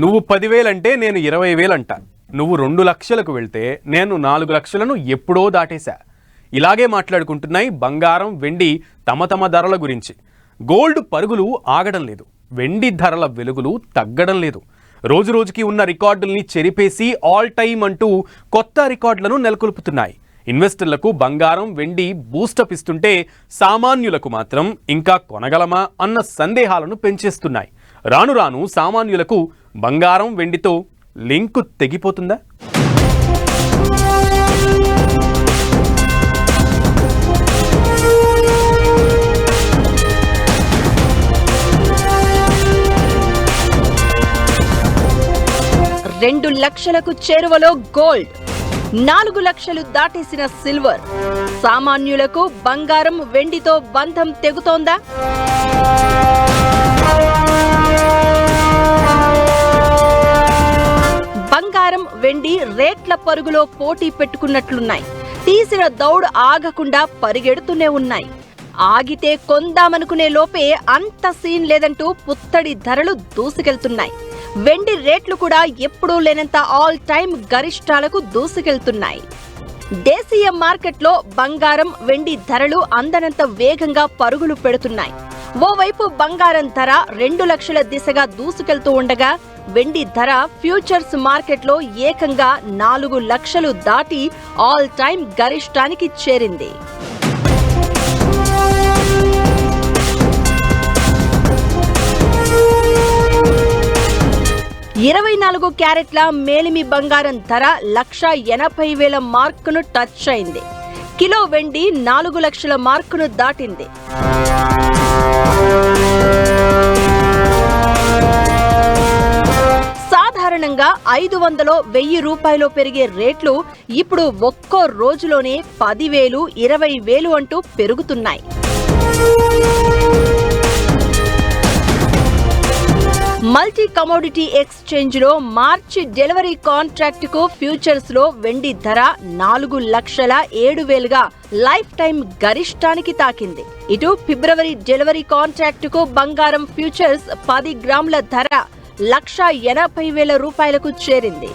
నువ్వు 10,000 అంటే నేను 20,000 అంట. నువ్వు 2 లక్షలకు వెళ్తే నేను 4 లక్షలను ఎప్పుడో దాటేశా. ఇలాగే మాట్లాడుకుంటున్నాయి బంగారం, వెండి తమ తమ ధరల గురించి. గోల్డ్ పరుగులు ఆగడం లేదు, వెండి ధరల వెలుగులు తగ్గడం లేదు. రోజు రోజుకి ఉన్న రికార్డుల్ని చెరిపేసి ఆల్ టైమ్ అంటూ కొత్త రికార్డులను నెలకొల్పుతున్నాయి. ఇన్వెస్టర్లకు బంగారం, వెండి బూస్టప్ ఇస్తుంటే సామాన్యులకు మాత్రం ఇంకా కొనగలమా అన్న సందేహాలను పెంచేస్తున్నాయి. రాను రాను సామాన్యులకు బంగారం, వెండితో లింకు తెగిపోతుందా? రెండు లక్షలకు చేరువలో గోల్డ్, 4 లక్షలు దాటేసిన సిల్వర్. సామాన్యులకు బంగారం, వెండితో బంధం తెగుతోందా? బంగారం, వెండి రేట్ల పరుగులో పోటీ పెట్టుకున్నట్లున్నాయి. తీసిన దౌడు ఆగకుండా పరిగెడుతూనే ఉన్నాయి. ఆగితే కొందామనుకునే లోపే అంత సీన్ లేదంటూ పుత్తడి ధరలు దూసుకెళ్తున్నాయి. వెండి రేట్లు కూడా ఎప్పుడూ లేనంత ఆల్ టైమ్ గరిష్టాలకు దూసుకెళ్తున్నాయి. దేశీయ మార్కెట్లో బంగారం, వెండి ధరలు అందనంత వేగంగా పరుగులు పెడుతున్నాయి. ఓవైపు బంగారం ధర 2 లక్షల దిశగా దూసుకెళ్తూ ఉండగా, వెండి ధర ఫ్యూచర్స్ మార్కెట్లో ఏకంగా 4 లక్షలు దాటి ఆల్ టైమ్ గరిష్టానికి చేరింది. 24 క్యారెట్ల మేలిమి బంగారం ధర 1,80,000 మార్కును టచ్ అయింది. కిలో వెండి 4 లక్షల మార్కును దాటింది. సాధారణంగా 500, 1000 రూపాయలు పెరిగే రేట్లు ఇప్పుడు ఒక్కో రోజులోనే 10,000, 20,000 అంటూ పెరుగుతున్నాయి. మల్టీ కమోడిటీ ఎక్స్చేంజ్ లో మార్చి డెలివరీ కాంట్రాక్ట్ కు ఫ్యూచర్స్ లో వెండి ధర 4,07,000గా లైఫ్ టైం గరిష్టానికి తాకింది. ఇటు ఫిబ్రవరి డెలివరీ కాంట్రాక్ట్ కు బంగారం ఫ్యూచర్స్ 10 గ్రాముల ధర 1,80,000 రూపాయలకు చేరింది.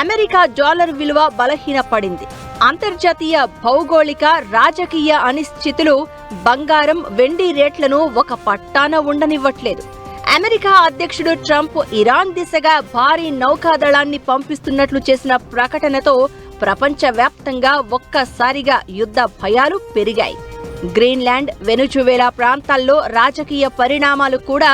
అమెరికా డాలర్ విలువ బలహీనపడింది. అంతర్జాతీయ భౌగోళిక, రాజకీయ అనిశ్చితులు బంగారం, వెండి రేట్లను ఒక పట్టాన ఉండనివ్వట్లేదు. అమెరికా అధ్యక్షుడు ట్రంప్ ఇరాన్ దిశగా భారీ నౌకాదళాన్ని పంపిస్తున్నట్లు చేసిన ప్రకటనతో ప్రపంచవ్యాప్తంగా ఒక్కసారిగా యుద్ధ భయాలు పెరిగాయి. గ్రీన్లాండ్, వెనుజువేలా ప్రాంతాల్లో రాజకీయ పరిణామాలు కూడా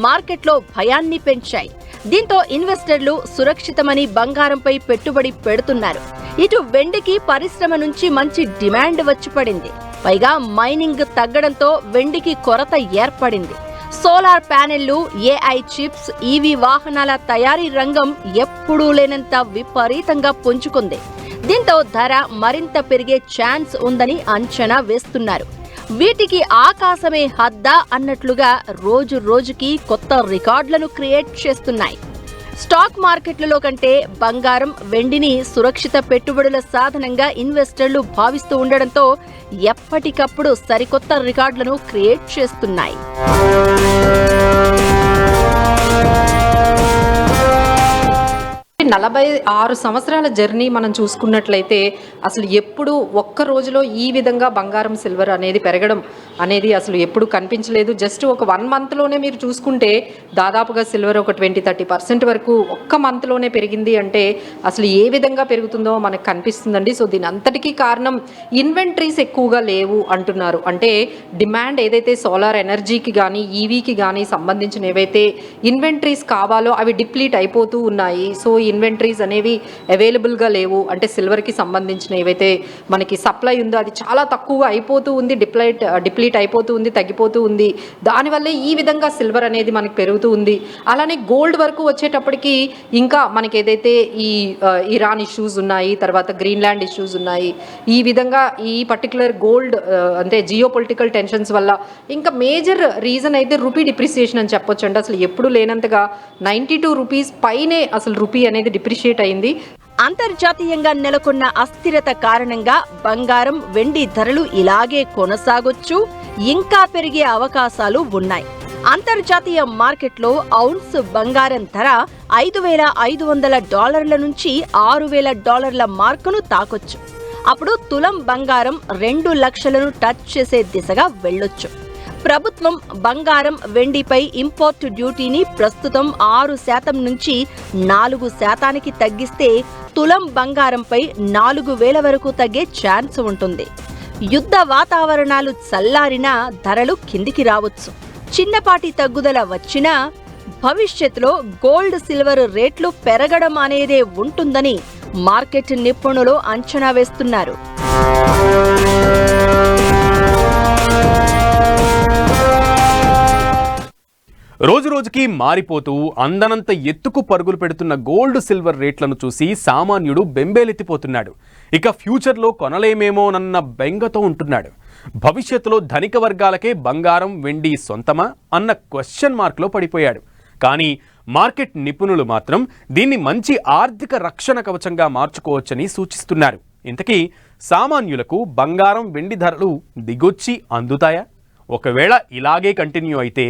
మార్కెట్లో భయాన్ని పెంచాయి. దీంతో ఇన్వెస్టర్లు సురక్షితమని బంగారంపై పెట్టుబడి పెడుతున్నారు. ఇటు వెండికి పరిశ్రమ నుంచి మంచి డిమాండ్ వచ్చి పడింది. పైగా మైనింగ్ తగ్గడంతో వెండికి కొరత ఏర్పడింది. సోలార్ ప్యానెళ్లు, ఏఐ చిప్స్, ఈవీ వాహనాల తయారీ రంగం ఎప్పుడూ లేనంత విపరీతంగా పుంజుకుంది. దీంతో ధర మరింత పెరిగే ఛాన్స్ ఉందని అంచనా వేస్తున్నారు. వీటికి ఆకాశమే హద్దా అన్నట్లుగా రోజు రోజుకి కొత్త రికార్డులను క్రియేట్ చేస్తున్నాయి. స్టాక్ మార్కెట్లలో కంటే బంగారం, వెండిని సురక్షిత పెట్టుబడుల సాధనంగా ఇన్వెస్టర్లు భావిస్తూ ఉండడంతో ఎప్పటికప్పుడు సరికొత్త రికార్డులను క్రియేట్ చేస్తున్నాయి. 46 సంవత్సరాల జర్నీ మనం చూసుకున్నట్లయితే అసలు ఎప్పుడు ఒక్క రోజులో ఈ విధంగా బంగారం, సిల్వర్ అనేది పెరగడం అనేది అసలు ఎప్పుడు కనిపించలేదు. జస్ట్ ఒక 1 మంత్లోనే మీరు చూసుకుంటే దాదాపుగా సిల్వర్ ఒక 20-30% వరకు ఒక్క మంత్లోనే పెరిగింది అంటే అసలు ఏ విధంగా పెరుగుతుందో మనకు కనిపిస్తుందండి. సో దీని అంతటికీ కారణం ఇన్వెంటరీస్ ఎక్కువగా లేవు అంటున్నారు. అంటే డిమాండ్ ఏదైతే సోలార్ ఎనర్జీకి కానీ, ఈవీకి కానీ సంబంధించిన ఏవైతే ఇన్వెంటరీస్ కావాలో అవి డిప్లీట్ అయిపోతూ ఉన్నాయి. సో ఇన్వెంటరీస్ అనేవి అవైలబుల్గా లేవు. అంటే సిల్వర్కి సంబంధించిన ఏవైతే మనకి సప్లై ఉందో అది చాలా తక్కువగా అయిపోతూ ఉంది, డిప్లీట్ అయిపోతూ ఉంది, తగ్గిపోతూ ఉంది. దానివల్లే ఈ విధంగా సిల్వర్ అనేది మనకి పెరుగుతూ ఉంది. అలానే గోల్డ్ వరకు వచ్చేటప్పటికి ఇంకా మనకి ఏదైతే ఈ ఇరాన్ ఇష్యూస్ ఉన్నాయి, తర్వాత గ్రీన్లాండ్ ఇష్యూస్ ఉన్నాయి, ఈ విధంగా ఈ పర్టికులర్ గోల్డ్ అంటే జియో పొలిటికల్ టెన్షన్స్ వల్ల ఇంకా మేజర్ రీజన్ అయితే రూపీ డిప్రిసియేషన్ అని చెప్పొచ్చు. అంటే అసలు ఎప్పుడు లేనంతగా 92 రూపీస్ పైనే అసలు రూపీ అనేది డిప్రిషియేట్ అయింది. అంతర్జాతీయంగా నెలకొన్న అస్థిరత కారణంగా బంగారం, వెండి ధరలు ఇలాగే కొనసాగొచ్చు, ఇంకా పెరిగే అవకాశాలు ఉన్నాయి. అంతర్జాతీయ మార్కెట్లో ఔన్స్ బంగారం ధర $5,500 నుంచి $6,000 మార్కును తాకొచ్చు. అప్పుడు తులం బంగారం 2 లక్షలను టచ్ చేసే దిశగా వెళ్ళొచ్చు. ప్రభుత్వం బంగారం, వెండిపై ఇంపోర్ట్ డ్యూటీని ప్రస్తుతం 6% నుంచి 4% తగ్గిస్తే తులం బంగారంపై 4,000 వరకు తగ్గే ఛాన్స్ ఉంటుంది. యుద్ధ వాతావరణాలు చల్లారినా ధరలు కిందికి రావచ్చు. చిన్నపాటి తగ్గుదల వచ్చినా భవిష్యత్తులో గోల్డ్, సిల్వర్ రేట్లు పెరగడం అనేదే ఉంటుందని మార్కెట్ నిపుణులు అంచనా వేస్తున్నారు. రోజురోజుకి మారిపోతూ అందనంత ఎత్తుకు పరుగులు పెడుతున్న గోల్డ్, సిల్వర్ రేట్లను చూసి సామాన్యుడు బెంబేలెత్తిపోతున్నాడు. ఇక ఫ్యూచర్లో కొనలేమేమోనన్న బెంగతో ఉంటున్నాడు. భవిష్యత్తులో ధనిక వర్గాలకే బంగారం, వెండి సొంతమా అన్న క్వశ్చన్ మార్క్లో పడిపోయాడు. కానీ మార్కెట్ నిపుణులు మాత్రం దీన్ని మంచి ఆర్థిక రక్షణ కవచంగా మార్చుకోవచ్చని సూచిస్తున్నారు. ఇంతకీ సామాన్యులకు బంగారం, వెండి ధరలు దిగొచ్చి అందుతాయా? ఒకవేళ ఇలాగే కంటిన్యూ అయితే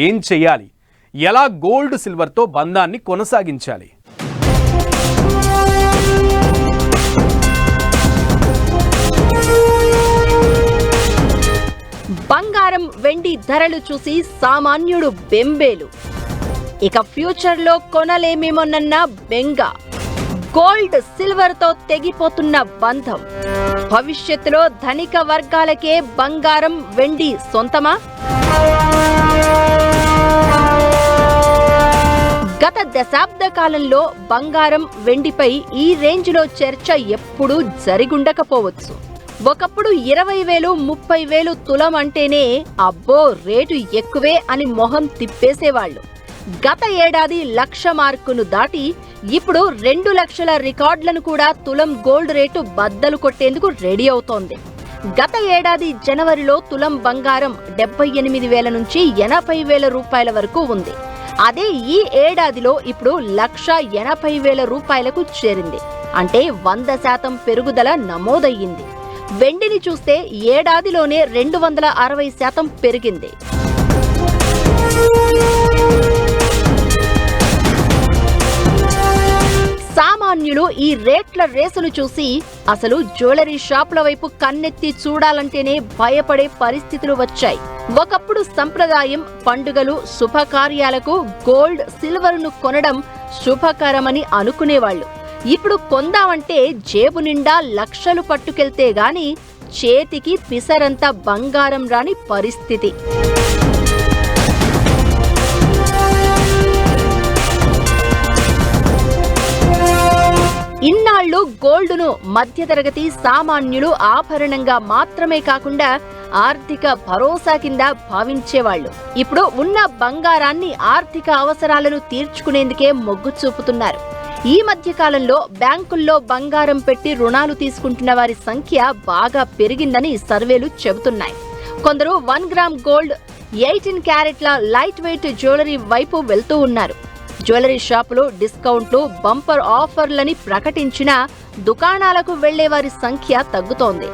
ఏం చెయ్యాలి? ఎలా గోల్డ్, సిల్వర్తో బంధాన్ని కొనసాగించాలి? బంగారం, వెండి ధరలు చూసి సామాన్యుడు బెంబేలు. ఇక ఫ్యూచర్లో కొనలేమేమోనన్న బెంగ. గోల్డ్, సిల్వర్తో తెగిపోతున్న బంధం. భవిష్యత్తులో ధనిక వర్గాలకే బంగారం, వెండి సొంతమా? గత దశాబ్ద కాలంలో బంగారం, వెండిపై ఈ రేంజ్లో చర్చ ఎప్పుడూ జరిగుండకపోవచ్చు. ఒకప్పుడు 20,000, 30,000 తులం అంటేనే అబ్బో రేటు ఎక్కువే అని మొహం తిప్పేసేవాళ్లు. గత ఏడాది 1,00,000 మార్కును దాటి ఇప్పుడు 2 లక్షల రికార్డులను కూడా తులం గోల్డ్ రేటు బద్దలు కొట్టేందుకు రెడీ అవుతోంది. గత ఏడాది జనవరిలో తులం బంగారం 78,000 నుంచి 80,000 రూపాయల వరకు ఉంది. అదే ఈ ఏడాదిలో ఇప్పుడు 1,80,000 రూపాయలకు చేరింది. అంటే 100% పెరుగుదల నమోదయ్యింది. వెండిని చూస్తే ఏడాదిలోనే 260% పెరిగింది. సామాన్యులు ఈ రేట్ల రేసును చూసి అసలు జ్యువెలరీ షాపుల వైపు కన్నెత్తి చూడాలంటేనే భయపడే పరిస్థితులు వచ్చాయి. ఒకప్పుడు సంప్రదాయం, పండుగలు, శుభకార్యాలకు గోల్డ్, సిల్వర్ను కొనడం శుభకరమని అనుకునేవాళ్లు. ఇప్పుడు కొందామంటే జేబు నిండా లక్షలు పట్టుకెళ్తే గాని చేతికి పిసరంత బంగారం రాని పరిస్థితి. ఇన్నాళ్లు గోల్డ్ను మధ్యతరగతి సామాన్యులు ఆభరణంగా మాత్రమే కాకుండా ఆర్థిక భరోసా కింద భావించేవాళ్లు. ఇప్పుడు ఉన్న బంగారాన్ని ఆర్థిక అవసరాలను తీర్చుకునేందుకే మొగ్గు చూపుతున్నారు. ఈ మధ్య కాలంలో బ్యాంకుల్లో బంగారం పెట్టి రుణాలు తీసుకుంటున్న వారి సంఖ్య బాగా పెరిగిందని సర్వేలు చెబుతున్నాయి. కొందరు 1 గ్రామ్ గోల్డ్, 18 క్యారెట్ల లైట్ వెయిట్ జ్యువెలరీ వైపు వెళ్తూ ఉన్నారు. జ్యువెలరీ షాపులు డిస్కౌంట్లు, బంపర్ ఆఫర్లని ప్రకటించినా దుకాణాలకు వెళ్లే వారి సంఖ్య తగ్గుతోంది.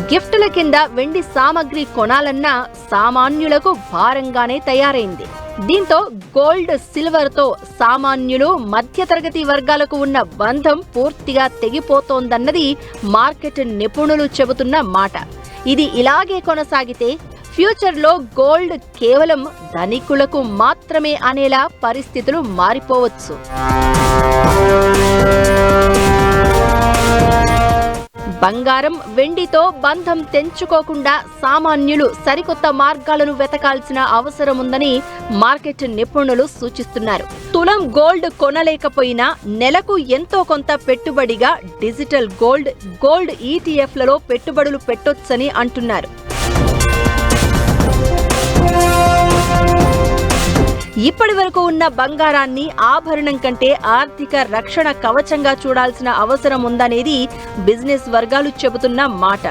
గిఫ్టుల కింద వెండి సామగ్రి కొనాలన్నా సామాన్యులకు భారంగానే తయారైంది. దీంతో గోల్డ్, సిల్వర్తో సామాన్యులు, మధ్యతరగతి వర్గాలకు ఉన్న బంధం పూర్తిగా తెగిపోతోందన్నది మార్కెట్ నిపుణులు చెబుతున్న మాట. ఇది ఇలాగే కొనసాగితే ఫ్యూచర్లో గోల్డ్ కేవలం ధనికులకు మాత్రమే అనేలా పరిస్థితులు మారిపోవచ్చు. బంగారం, వెండితో బంధం తెంచుకోకుండా సామాన్యులు సరికొత్త మార్గాలను వెతకాల్సిన అవసరముందని మార్కెట్ నిపుణులు సూచిస్తున్నారు. తులం గోల్డ్ కొనలేకపోయినా నెలకు ఎంతో కొంత పెట్టుబడిగా డిజిటల్ గోల్డ్ ఈటీఎఫ్లలో పెట్టుబడులు పెట్టొచ్చని అంటున్నారు. ఇప్పటి వరకు ఉన్న బంగారాన్ని ఆభరణం కంటే ఆర్థిక రక్షణ కవచంగా చూడాల్సిన అవసరం ఉందనేది బిజినెస్ వర్గాలు చెబుతున్న మాట.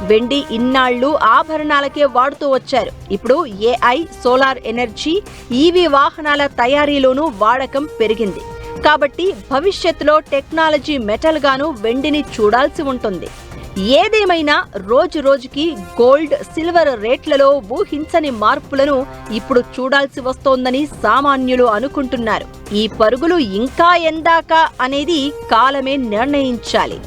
వెండి ఇన్నాళ్లు ఆభరణాలకే వాడుతూ వచ్చారు. ఇప్పుడు ఏఐ, సోలార్ ఎనర్జీ, ఈవీ వాహనాల తయారీలోనూ వాడకం పెరిగింది. కాబట్టి భవిష్యత్తులో టెక్నాలజీ మెటల్ గాను వెండిని చూడాల్సి ఉంటుంది. ఏదేమైనా రోజు రోజుకి గోల్డ్, సిల్వర్ రేట్లలో ఊహించని మార్పులను ఇప్పుడు చూడాల్సి వస్తోందని సామాన్యులు అనుకుంటున్నారు. ఈ పరుగులు ఇంకా ఎందాకా అనేది కాలమే నిర్ణయించాలి.